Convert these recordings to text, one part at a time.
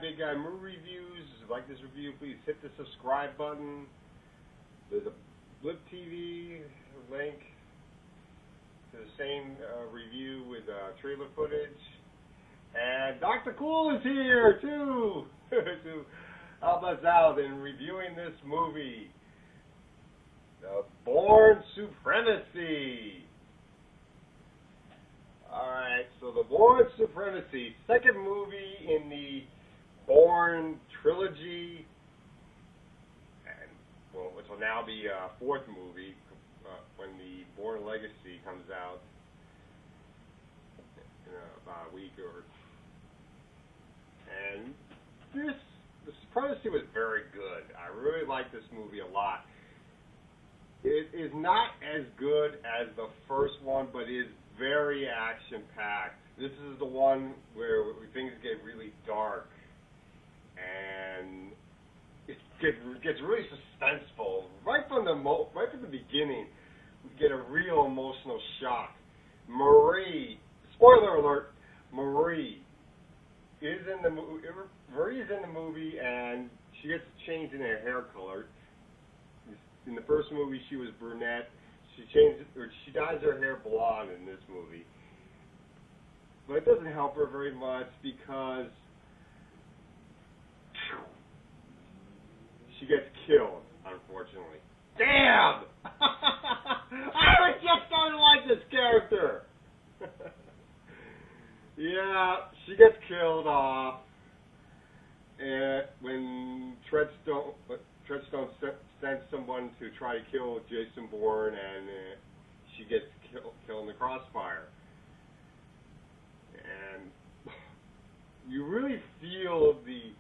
Big Guy Movie Reviews. If you like this review, please hit the subscribe button. There's a Blip TV link to the same review with trailer footage. And Dr. Cool is here, too, to help us out in reviewing this movie, Bourne Supremacy. Alright, so the Bourne Supremacy, second movie in the Bourne trilogy, and which will now be a fourth movie when the Bourne Legacy comes out in about a week or. And the Supremacy was very good. I really like this movie a lot. It is not as good as the first one, but is very action-packed. This is the one where things get really dark, and it gets really suspenseful. Right from the beginning, we get a real emotional shock. Marie, spoiler alert, Marie is in the movie. Marie's in the movie, and she gets changed in her hair color. In the first movie, she was brunette. She dyes her hair blonde in this movie. But it doesn't help her very much because she gets killed, unfortunately. Damn! I was just starting to like this character. Yeah, she gets killed off when Treadstone sends someone to try to kill Jason Bourne, and she gets killed in the crossfire. And you really feel the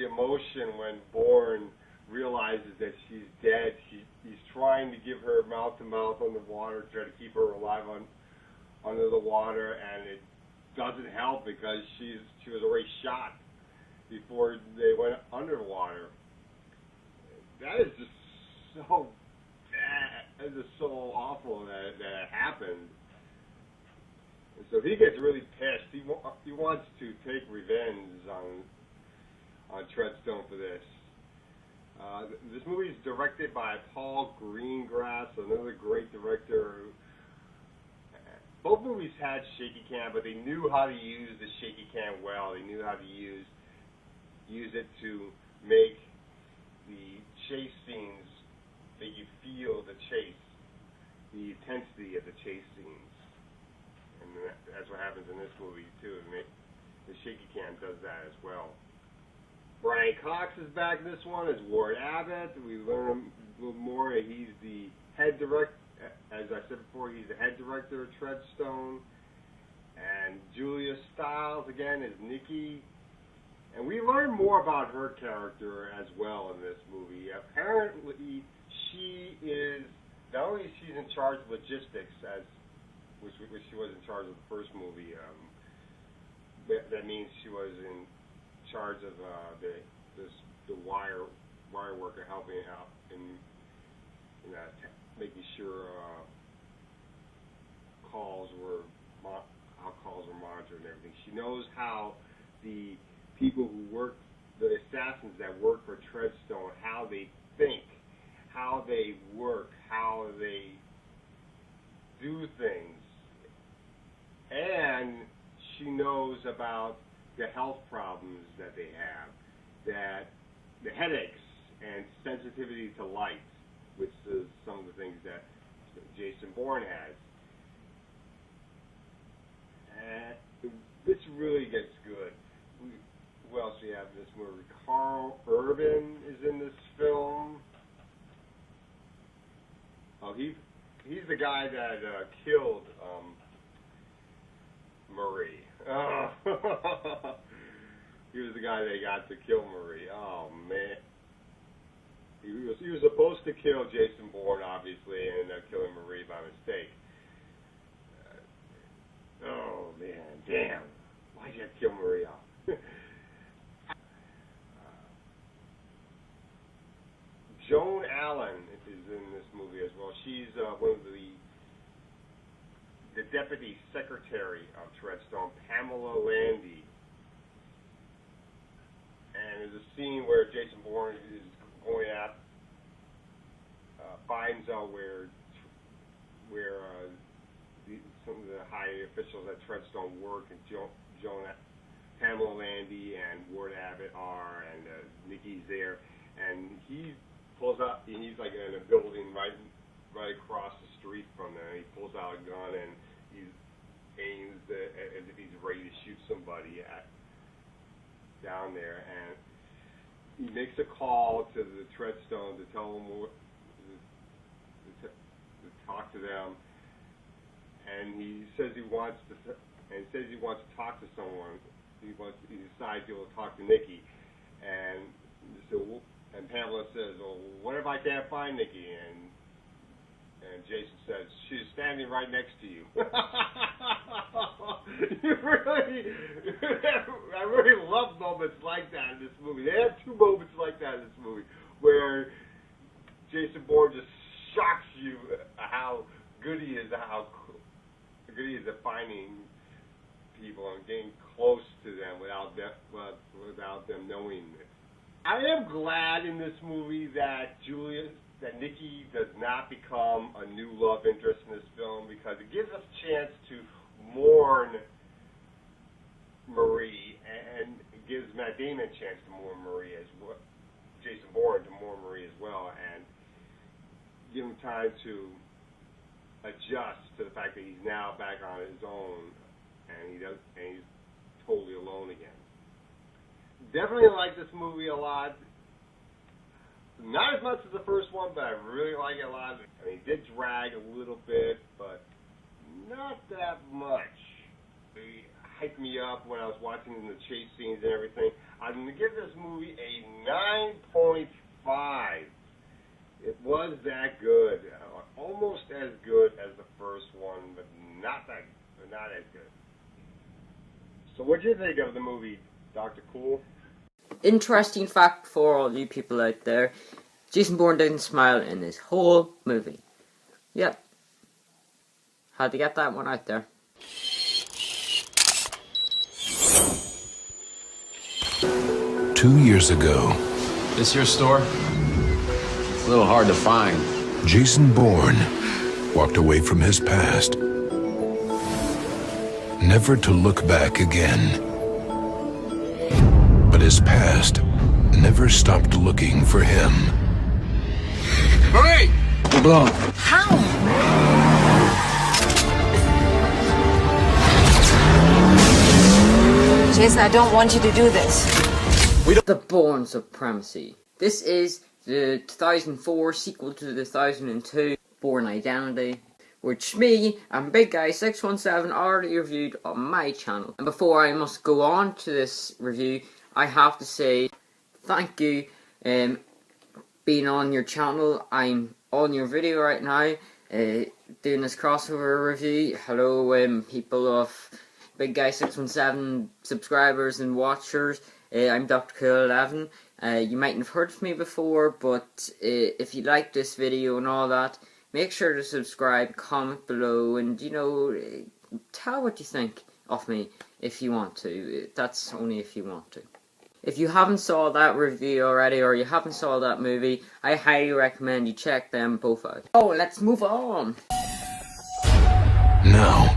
emotion when Bourne realizes that she's dead. He's trying to give her mouth-to-mouth on the water, try to keep her alive under the water, and it doesn't help because she was already shot before they went underwater. That is just so bad. That is just so awful that it happened. And so he gets really pissed. He wants to take revenge on Treadstone for this. This movie is directed by Paul Greengrass, another great director. Both movies had shaky cam, but they knew how to use the shaky cam well. They knew how to use it to make the chase scenes, make you feel the chase, the intensity of the chase scenes. And that's what happens in this movie, too. The shaky cam does that as well. Brian Cox is back in this one as Ward Abbott. We learn a little more. He's the head director. As I said before, he's the head director of Treadstone. And Julia Stiles, again, is Nikki. And we learn more about her character as well in this movie. Apparently, she is, not only she's in charge of logistics, which she was in charge of the first movie, that means she was in charge of the wire worker helping out in making sure calls were monitored and everything. She knows how the people who work, the assassins that work for Treadstone, how they think, how they work, how they do things. And she knows about the health problems that they have, that the headaches and sensitivity to light, which is some of the things that Jason Bourne has. And this really gets good. Who else do we have in this movie? Carl Urban is in this film. Oh, he's the guy that killed Marie. Oh. He was the guy that got to kill Marie. Oh man. He was supposed to kill Jason Bourne, obviously, and end up killing Marie by mistake. Oh man, damn! Why'd you have to kill Marie off? Joan Allen is in this movie as well. She's one of the deputy secretary of Treadstone, Pamela Landy. and there's a scene where Jason Bourne is going at, finds out where some of the high officials at Treadstone work, and Pamela Landy and Ward Abbott are, and Nikki's there, and he pulls out, he's like in a building right across the street from them. He pulls out a gun and he aims as if he's ready to shoot somebody down there, and he makes a call to the Treadstone to tell them to talk to them, and he says he wants to talk to someone. He decides he will talk to Nikki, and Pamela says, "Well, what if I can't find Nikki?" And Jason says, "She's standing right next to you." I really love moments like that in this movie. They have two moments like that in this movie where Jason Bourne just shocks you how good he is, at finding people and getting close to them without them knowing it. I am glad in this movie that Nikki does not become a new love interest in this film, because it gives us a chance to mourn Marie, and it gives Matt Damon a chance to mourn Marie as well, Jason Bourne to mourn Marie as well, and give him time to adjust to the fact that he's now back on his own, and he's totally alone again. Definitely like this movie a lot. Not as much as the first one, but I really like it a lot. I mean, it did drag a little bit, but not that much. It hyped me up when I was watching the chase scenes and everything. I'm going to give this movie a 9.5. It was that good. Almost as good as the first one, but not as good. So what did you think of the movie, Dr. Cool? Interesting fact for all you people out there, Jason Bourne didn't smile in his whole movie. Yep. Had to get that one out there. 2 years ago. This your store? It's a little hard to find. Jason Bourne walked away from his past, never to look back again. But his past never stopped looking for him. Marie! We're blown. How? Jason, I don't want you to do this. The Bourne Supremacy. This is the 2004 sequel to the 2002 Bourne Identity, which me and Big Guy 617 already reviewed on my channel. And before I must go on to this review, I have to say thank you being on your channel. I'm on your video right now doing this crossover review. Hello people of Big Guy 617 subscribers and watchers. I'm Dr. Cool 11. You mightn't have heard of me before, but if you like this video and all that, make sure to subscribe, comment below, and tell what you think of me if you want to. That's only if you want to. If you haven't saw that review already, or you haven't saw that movie, I highly recommend you check them both out. Oh, let's move on. Now,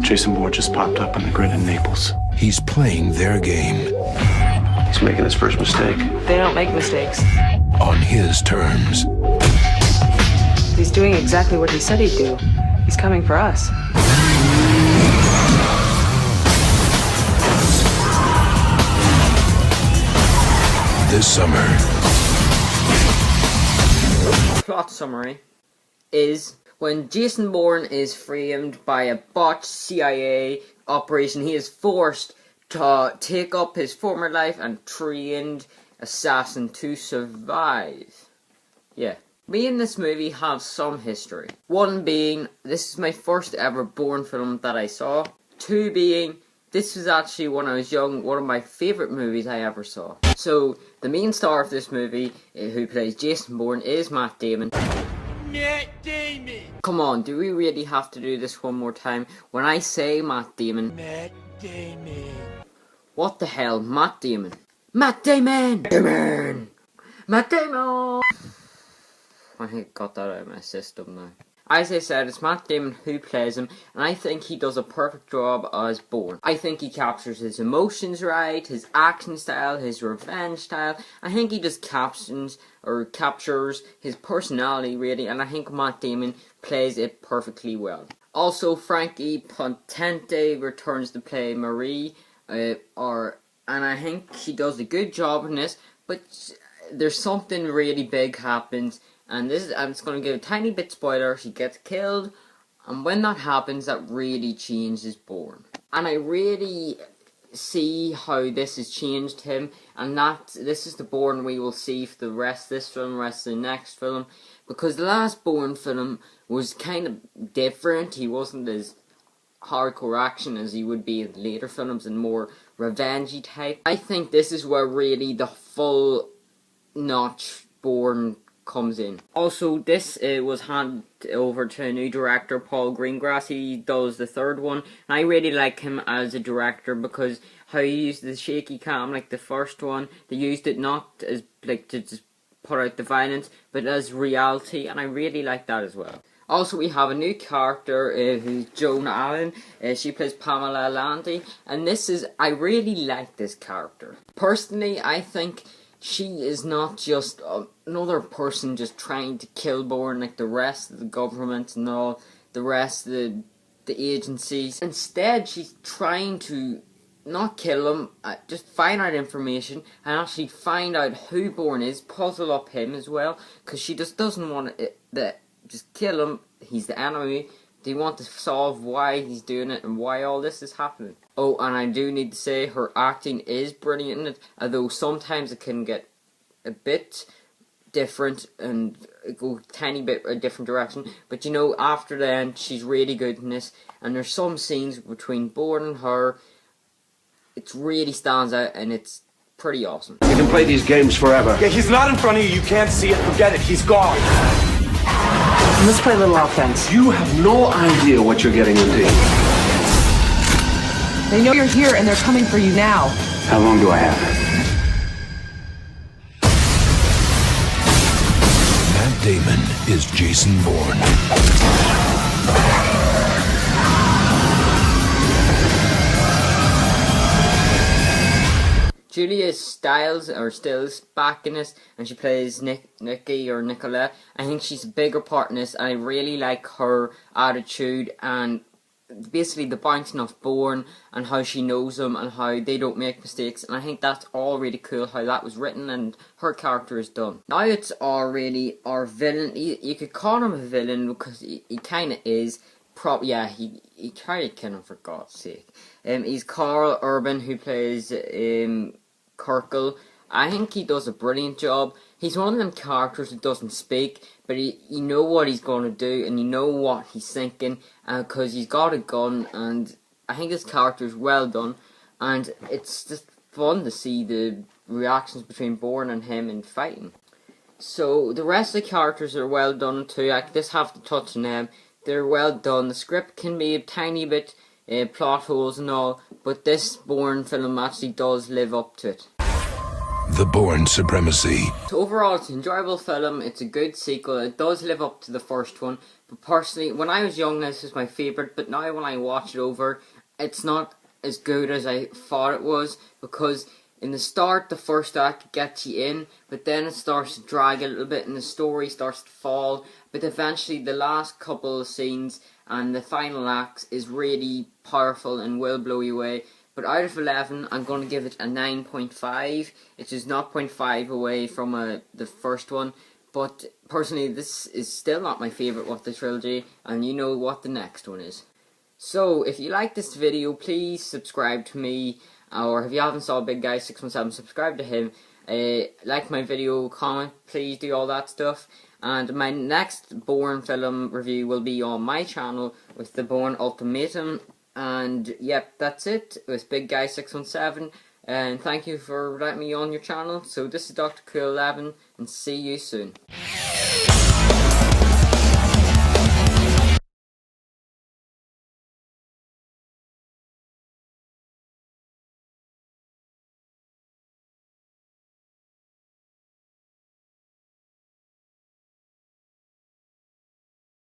Jason Bourne just popped up on the grid in Naples. he's playing their game He's making his first mistake. They don't make mistakes. on his terms. He's doing exactly what he said he'd do. He's coming for us. This summer, Plot summary is when Jason Bourne is framed by a botched CIA operation, he is forced to take up his former life and trained assassin to survive. Yeah. Me and this movie have some history. One being, this is my first ever Bourne film that I saw. Two being, this was actually when I was young, one of my favourite movies I ever saw. So, the main star of this movie, who plays Jason Bourne, is Matt Damon. Matt Damon! Come on, do we really have to do this one more time? When I say Matt Damon... Matt Damon. What the hell, Matt Damon? Matt Damon! Matt Damon! I think I got that out of my system now. As I said, it's Matt Damon who plays him, and I think he does a perfect job as Bourne. I think he captures his emotions right, his action style, his revenge style. I think he just captures his personality really, and I think Matt Damon plays it perfectly well. Also, Frankie Potente returns to play Marie, and I think she does a good job in this, but there's something really big happens. And I'm just going to give a tiny bit spoiler. She gets killed, and when that happens, that really changes Bourne. And I really see how this has changed him, and this is the Bourne we will see for the rest of this film, rest of the next film, because the last Bourne film was kind of different. He wasn't as hardcore action as he would be in later films, and more revengey type. I think this is where really the full notch Bourne comes in. Also, this was handed over to a new director, Paul Greengrass. He does the third one, and I really like him as a director because how he used the shaky cam like the first one. They used it not as like to just put out the violence, but as reality, and I really like that as well. Also, we have a new character who's Joan Allen. She plays Pamela Landy, and I really like this character. Personally, I think she is not just another person just trying to kill Bourne like the rest of the government and all the rest of the agencies. Instead, she's trying to not kill him, just find out information and actually find out who Bourne is, puzzle up him as well, because she just doesn't want to just kill him. He's the enemy. They want to solve why he's doing it and why all this is happening. Oh, and I do need to say her acting is brilliant in it, although sometimes it can get a bit different and go a tiny bit a different direction. But you know, after then, she's really good in this, and there's some scenes between Bourne and her. It really stands out, and it's pretty awesome. You can play these games forever. Yeah, he's not in front of you. You can't see it. Forget it. He's gone. Let's play a little offense. You have no idea what you're getting into. They know you're here and they're coming for you now. How long do I have? Matt Damon is Jason Bourne. Julia Stiles back in this, and she plays Nikki or Nicolette. I think she's a bigger part in this, and I really like her attitude and basically the bouncing off Bourne and how she knows him and how they don't make mistakes, and I think that's all really cool how that was written and her character is done. Now it's our villain. You could call him a villain because he kind of is. He tried to kill him for God's sake. He's Carl Urban, who plays Kirkle. I think he does a brilliant job. He's one of them characters who doesn't speak, but you know what he's going to do, and you know what he's thinking, because he's got a gun, and I think his character is well done, and it's just fun to see the reactions between Bourne and him in fighting. So the rest of the characters are well done too. I just have to touch on them. They're well done. The script can be a tiny bit plot holes and all, but this Bourne film actually does live up to it. The Bourne Supremacy. So overall, it's an enjoyable film. It's a good sequel. It does live up to the first one. But personally, when I was young, this was my favourite. But now when I watch it over, it's not as good as I thought it was, because in the start, the first act gets you in, but then it starts to drag a little bit and the story starts to fall, but eventually the last couple of scenes and the final act is really powerful and will blow you away. But out of 11, I'm going to give it a 9.5. It's just 0.5 away from the first one, but personally this is still not my favourite of the trilogy, and you know what the next one is. So if you like this video, please subscribe to me. Or if you haven't saw Big Guy 617, subscribe to him. Like my video, comment, please do all that stuff. And my next Bourne film review will be on my channel with the Bourne Ultimatum. And yep, that's it with Big Guy 617. And thank you for letting me on your channel. So this is Dr. Cool 11, and see you soon.